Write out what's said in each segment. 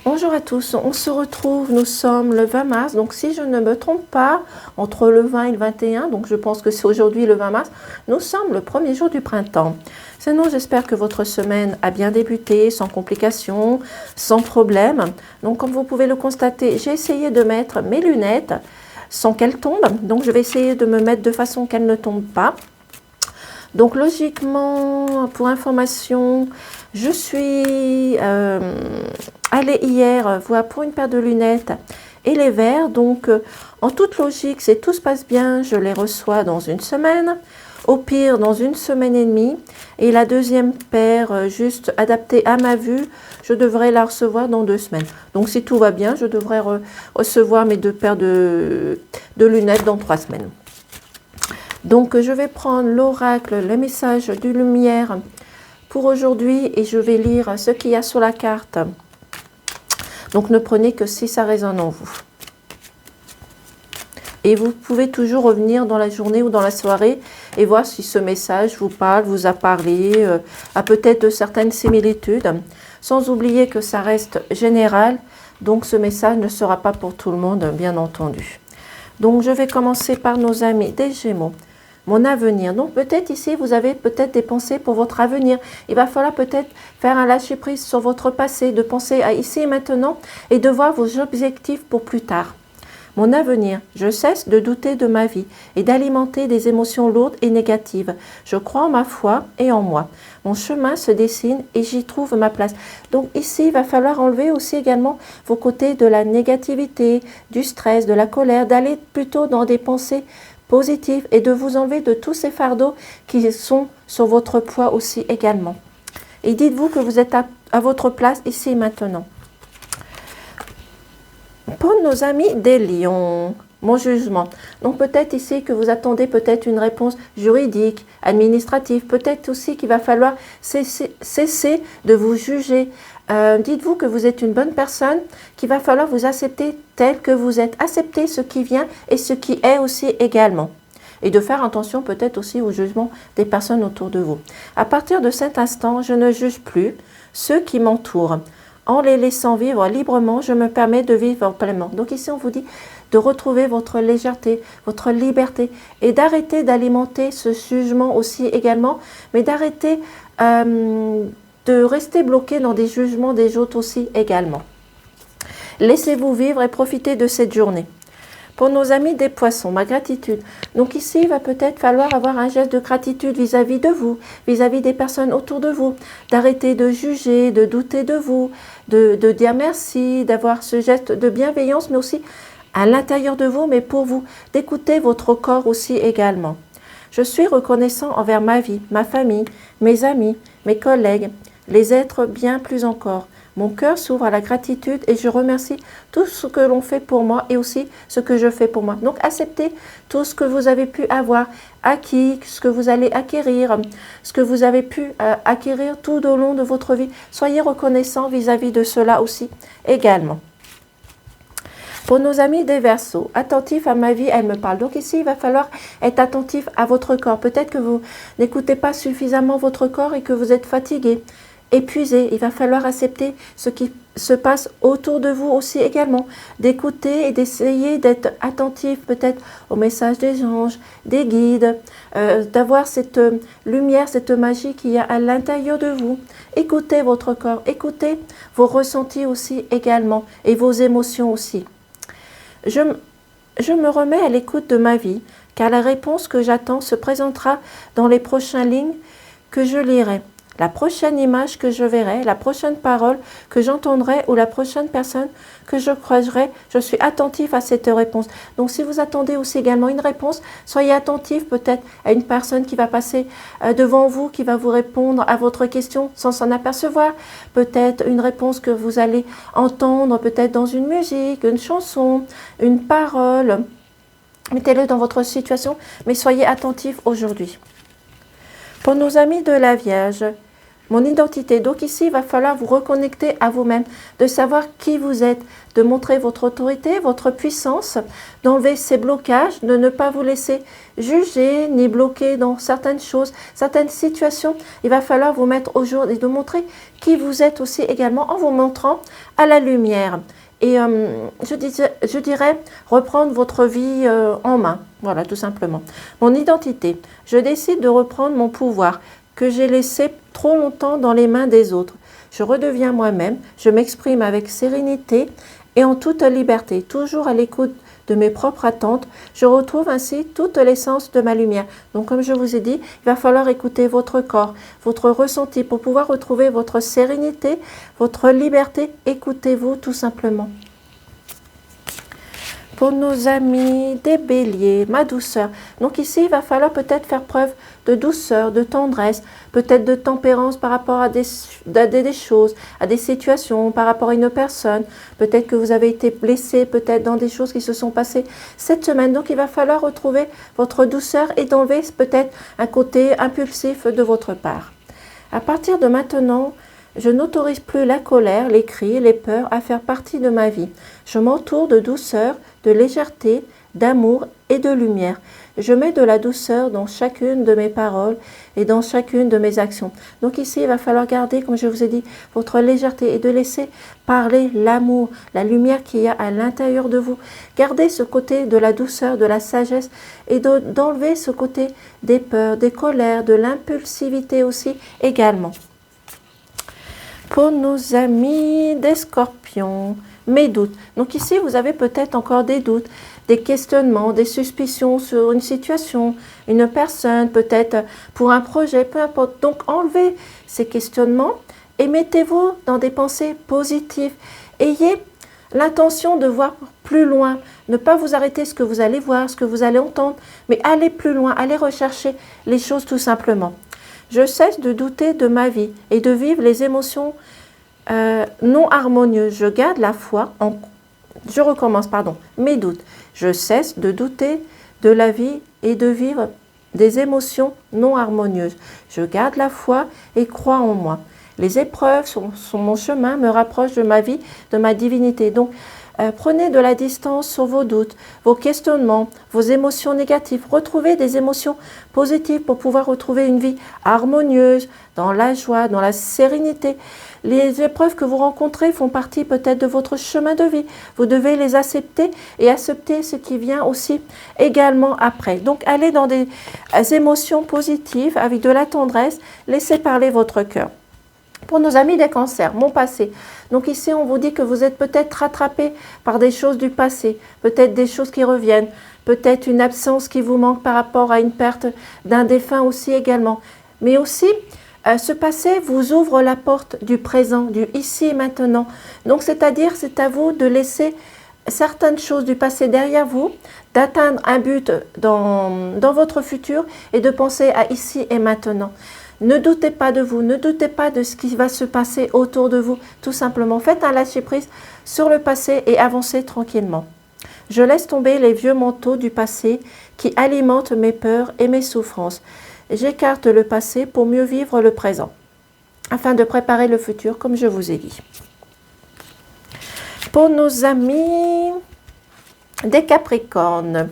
Bonjour à tous, on se retrouve, nous sommes le 20 mars, donc si je ne me trompe pas, entre le 20 et le 21, donc je pense que c'est aujourd'hui le 20 mars, nous sommes le premier jour du printemps. Sinon, j'espère que votre semaine a bien débuté, sans complications, sans problème. Donc comme vous pouvez le constater, j'ai essayé de mettre mes lunettes sans qu'elles tombent, donc je vais essayer de me mettre de façon qu'elles ne tombent pas. Donc logiquement, pour information, je suis allée hier voir pour une paire de lunettes et les verres. Donc en toute logique, si tout se passe bien, je les reçois dans une semaine. Au pire, dans une semaine et demie. Et la deuxième paire, juste adaptée à ma vue, je devrais la recevoir dans 2 semaines. Donc si tout va bien, je devrais recevoir mes 2 paires de lunettes dans 3 semaines. Donc je vais prendre l'oracle, le message du lumière pour aujourd'hui et je vais lire ce qu'il y a sur la carte. Donc ne prenez que si ça résonne en vous. Et vous pouvez toujours revenir dans la journée ou dans la soirée et voir si ce message vous parle, vous a parlé, a peut-être de certaines similitudes. Sans oublier que ça reste général, donc ce message ne sera pas pour tout le monde, bien entendu. Donc je vais commencer par nos amis des Gémeaux. Mon avenir. Donc peut-être ici, vous avez peut-être des pensées pour votre avenir. Il va falloir peut-être faire un lâcher-prise sur votre passé, de penser à ici et maintenant et de voir vos objectifs pour plus tard. Mon avenir. Je cesse de douter de ma vie et d'alimenter des émotions lourdes et négatives. Je crois en ma foi et en moi. Mon chemin se dessine et j'y trouve ma place. Donc ici, il va falloir enlever aussi également vos côtés de la négativité, du stress, de la colère, d'aller plutôt dans des pensées positif et de vous enlever de tous ces fardeaux qui sont sur votre poids aussi également. Et dites-vous que vous êtes à votre place ici et maintenant. Pour nos amis des lions, mon jugement. Donc peut-être ici que vous attendez peut-être une réponse juridique, administrative, peut-être aussi qu'il va falloir cesser de vous juger. Dites-vous que vous êtes une bonne personne, qu'il va falloir vous accepter tel que vous êtes, accepter ce qui vient et ce qui est aussi également. Et de faire attention peut-être aussi au jugement des personnes autour de vous. À partir de cet instant, je ne juge plus ceux qui m'entourent. En les laissant vivre librement, je me permets de vivre pleinement. Donc ici, on vous dit de retrouver votre légèreté, votre liberté et d'arrêter d'alimenter ce jugement aussi également, mais d'arrêter de rester bloqué dans des jugements des autres aussi également. Laissez-vous vivre et profitez de cette journée. Pour nos amis des poissons, ma gratitude. Donc ici, il va peut-être falloir avoir un geste de gratitude vis-à-vis de vous, vis-à-vis des personnes autour de vous, d'arrêter de juger, de douter de vous, de dire merci, d'avoir ce geste de bienveillance, mais aussi à l'intérieur de vous, mais pour vous, d'écouter votre corps aussi également. Je suis reconnaissant envers ma vie, ma famille, mes amis, mes collègues, les êtres bien plus encore. Mon cœur s'ouvre à la gratitude et je remercie tout ce que l'on fait pour moi et aussi ce que je fais pour moi. Donc acceptez tout ce que vous avez pu avoir acquis, ce que vous allez acquérir, ce que vous avez pu acquérir tout au long de votre vie. Soyez reconnaissants vis-à-vis de cela aussi également. Pour nos amis des Verseaux, attentifs à ma vie, elle me parle. Donc ici, il va falloir être attentif à votre corps. Peut-être que vous n'écoutez pas suffisamment votre corps et que vous êtes fatigué, épuisé. Il va falloir accepter ce qui se passe autour de vous aussi également. D'écouter et d'essayer d'être attentif peut-être au message des anges, des guides, d'avoir cette lumière, cette magie qu'il y a à l'intérieur de vous. Écoutez votre corps, écoutez vos ressentis aussi également et vos émotions aussi. Je me remets à l'écoute de ma vie, car la réponse que j'attends se présentera dans les prochaines lignes que je lirai. La prochaine image que je verrai, la prochaine parole que j'entendrai ou la prochaine personne que je croiserai, je suis attentif à cette réponse. Donc si vous attendez aussi également une réponse, soyez attentif peut-être à une personne qui va passer devant vous, qui va vous répondre à votre question sans s'en apercevoir. Peut-être une réponse que vous allez entendre peut-être dans une musique, une chanson, une parole. Mettez-le dans votre situation, mais soyez attentif aujourd'hui. Pour nos amis de la Vierge, mon identité. Donc ici, il va falloir vous reconnecter à vous-même, de savoir qui vous êtes, de montrer votre autorité, votre puissance, d'enlever ces blocages, de ne pas vous laisser juger ni bloquer dans certaines choses, certaines situations. Il va falloir vous mettre au jour et de montrer qui vous êtes aussi également en vous montrant à la lumière. Et je dirais reprendre votre vie en main. Voilà, tout simplement. Mon identité. Je décide de reprendre mon pouvoir que j'ai laissé trop longtemps dans les mains des autres. Je redeviens moi-même, je m'exprime avec sérénité et en toute liberté, toujours à l'écoute de mes propres attentes. Je retrouve ainsi toute l'essence de ma lumière. Donc, comme je vous ai dit, il va falloir écouter votre corps, votre ressenti pour pouvoir retrouver votre sérénité, votre liberté. Écoutez-vous tout simplement. Pour nos amis des béliers, ma douceur. Donc ici, il va falloir peut-être faire preuve de douceur, de tendresse, peut-être de tempérance par rapport à des choses, à des situations, par rapport à une personne. Peut-être que vous avez été blessé, peut-être dans des choses qui se sont passées cette semaine. Donc il va falloir retrouver votre douceur et d'enlever peut-être un côté impulsif de votre part. À partir de maintenant, je n'autorise plus la colère, les cris, les peurs à faire partie de ma vie. Je m'entoure de douceur, de légèreté, d'amour et de lumière. Je mets de la douceur dans chacune de mes paroles et dans chacune de mes actions. Donc ici, il va falloir garder, comme je vous ai dit, votre légèreté et de laisser parler l'amour, la lumière qu'il y a à l'intérieur de vous. Gardez ce côté de la douceur, de la sagesse et d'enlever ce côté des peurs, des colères, de l'impulsivité aussi également. Pour nos amis des scorpions, mes doutes. Donc ici, vous avez peut-être encore des doutes, des questionnements, des suspicions sur une situation, une personne, peut-être pour un projet, peu importe. Donc enlevez ces questionnements et mettez-vous dans des pensées positives. Ayez l'intention de voir plus loin, ne pas vous arrêter ce que vous allez voir, ce que vous allez entendre, mais allez plus loin, allez rechercher les choses tout simplement. Je cesse de douter de ma vie et de vivre les émotions non harmonieuses. Je garde la foi mes doutes. Je cesse de douter de la vie et de vivre des émotions non harmonieuses. Je garde la foi et crois en moi. Les épreuves sur mon chemin me rapprochent de ma vie, de ma divinité. Donc, prenez de la distance sur vos doutes, vos questionnements, vos émotions négatives. Retrouvez des émotions positives pour pouvoir retrouver une vie harmonieuse, dans la joie, dans la sérénité. Les épreuves que vous rencontrez font partie peut-être de votre chemin de vie. Vous devez les accepter et accepter ce qui vient aussi également après. Donc, allez dans des émotions positives avec de la tendresse. Laissez parler votre cœur. Pour nos amis des cancers, mon passé. Donc ici, on vous dit que vous êtes peut-être rattrapé par des choses du passé, peut-être des choses qui reviennent, peut-être une absence qui vous manque par rapport à une perte d'un défunt aussi également. Mais aussi, ce passé vous ouvre la porte du présent, du ici et maintenant. Donc c'est-à-dire, c'est à vous de laisser certaines choses du passé derrière vous, d'atteindre un but dans votre futur et de penser à ici et maintenant. Ne doutez pas de vous, ne doutez pas de ce qui va se passer autour de vous. Tout simplement, faites un lâcher-prise sur le passé et avancez tranquillement. Je laisse tomber les vieux manteaux du passé qui alimentent mes peurs et mes souffrances. J'écarte le passé pour mieux vivre le présent, afin de préparer le futur, comme je vous ai dit. Pour nos amis des Capricornes,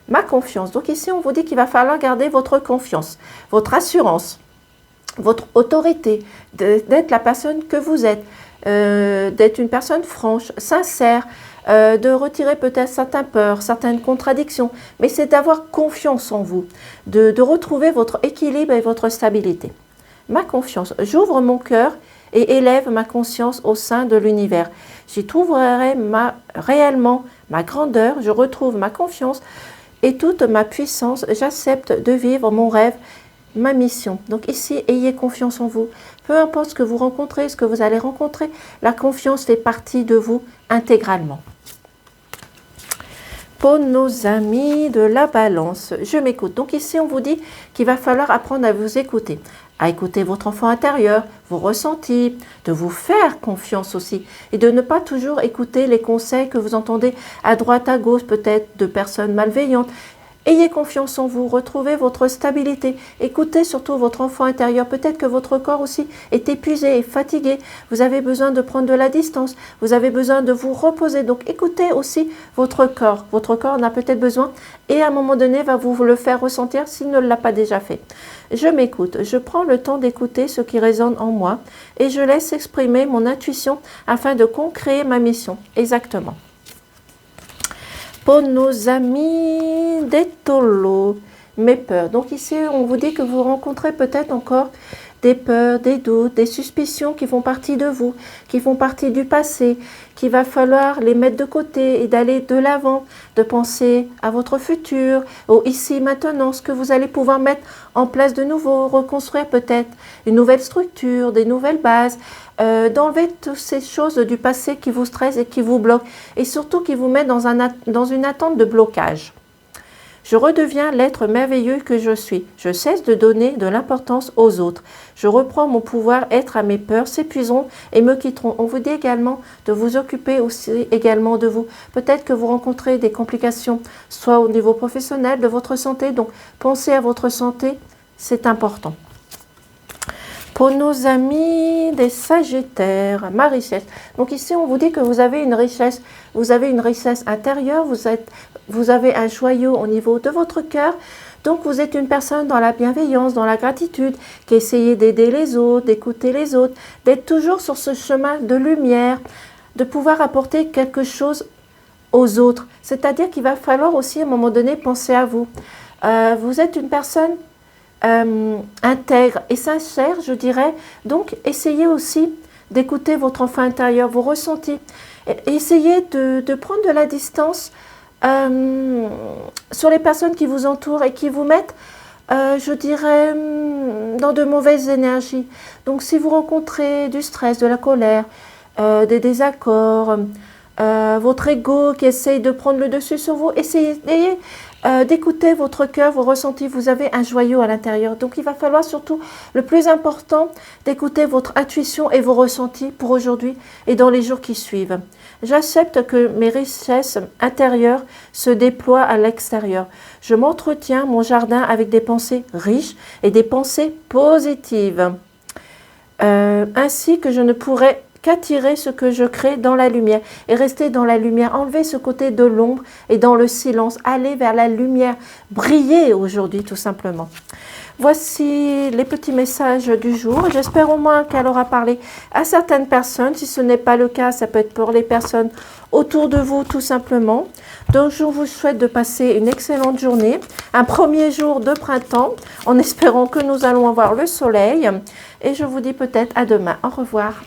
ma confiance. Donc ici, on vous dit qu'il va falloir garder votre confiance, votre assurance, votre autorité, d'être la personne que vous êtes, d'être une personne franche, sincère, de retirer peut-être certaines peurs, certaines contradictions, mais c'est d'avoir confiance en vous, de retrouver votre équilibre et votre stabilité. Ma confiance, j'ouvre mon cœur et élève ma conscience au sein de l'univers. J'y trouverai réellement ma grandeur, je retrouve ma confiance et toute ma puissance. J'accepte de vivre mon rêve, ma mission. Donc ici, ayez confiance en vous. Peu importe ce que vous rencontrez, ce que vous allez rencontrer, la confiance fait partie de vous intégralement. Pour nos amis de la balance, je m'écoute. Donc ici, on vous dit qu'il va falloir apprendre à vous écouter, à écouter votre enfant intérieur, vos ressentis, de vous faire confiance aussi et de ne pas toujours écouter les conseils que vous entendez à droite, à gauche, peut-être de personnes malveillantes. Ayez confiance en vous, retrouvez votre stabilité, écoutez surtout votre enfant intérieur. Peut-être que votre corps aussi est épuisé et fatigué, vous avez besoin de prendre de la distance, vous avez besoin de vous reposer. Donc écoutez aussi votre corps en a peut-être besoin et à un moment donné va vous le faire ressentir s'il ne l'a pas déjà fait. Je m'écoute, je prends le temps d'écouter ce qui résonne en moi et je laisse exprimer mon intuition afin de concréer ma mission. Exactement. Pour nos amis des taureaux, mes peurs. Donc ici, on vous dit que vous rencontrez peut-être encore des peurs, des doutes, des suspicions qui font partie de vous, qui font partie du passé, qu'il va falloir les mettre de côté et d'aller de l'avant, de penser à votre futur, au ici, maintenant, ce que vous allez pouvoir mettre en place de nouveau, reconstruire peut-être une nouvelle structure, des nouvelles bases, d'enlever toutes ces choses du passé qui vous stressent et qui vous bloquent, et surtout qui vous mettent dans une attente de blocage. Je redeviens l'être merveilleux que je suis. Je cesse de donner de l'importance aux autres. Je reprends mon pouvoir, être à mes peurs s'épuiseront et me quitteront. On vous dit également de vous occuper aussi également de vous. Peut-être que vous rencontrez des complications, soit au niveau professionnel, de votre santé. Donc, pensez à votre santé, c'est important. Pour nos amis des Sagittaires, ma richesse. Donc ici, on vous dit que vous avez une richesse intérieure, vous avez un joyau au niveau de votre cœur. Donc vous êtes une personne dans la bienveillance, dans la gratitude, qui essaye d'aider les autres, d'écouter les autres, d'être toujours sur ce chemin de lumière, de pouvoir apporter quelque chose aux autres. C'est-à-dire qu'il va falloir aussi à un moment donné penser à vous. Vous êtes une personne intègre et sincère, je dirais. Donc, essayez aussi d'écouter votre enfant intérieur, vos ressentis. Essayez de prendre de la distance sur les personnes qui vous entourent et qui vous mettent, je dirais, dans de mauvaises énergies. Donc, si vous rencontrez du stress, de la colère, des désaccords, votre ego qui essaye de prendre le dessus sur vous, essayez d'écouter votre cœur, vos ressentis. Vous avez un joyau à l'intérieur. Donc, il va falloir surtout, le plus important, d'écouter votre intuition et vos ressentis pour aujourd'hui et dans les jours qui suivent. J'accepte que mes richesses intérieures se déploient à l'extérieur. Je m'entretiens mon jardin avec des pensées riches et des pensées positives. Ainsi que je ne pourrai qu'attirer ce que je crée dans la lumière et rester dans la lumière, enlever ce côté de l'ombre et dans le silence, aller vers la lumière, briller aujourd'hui tout simplement. Voici les petits messages du jour. J'espère au moins qu'elle aura parlé à certaines personnes. Si ce n'est pas le cas, ça peut être pour les personnes autour de vous tout simplement. Donc je vous souhaite de passer une excellente journée, un premier jour de printemps, en espérant que nous allons avoir le soleil. Et je vous dis peut-être à demain. Au revoir.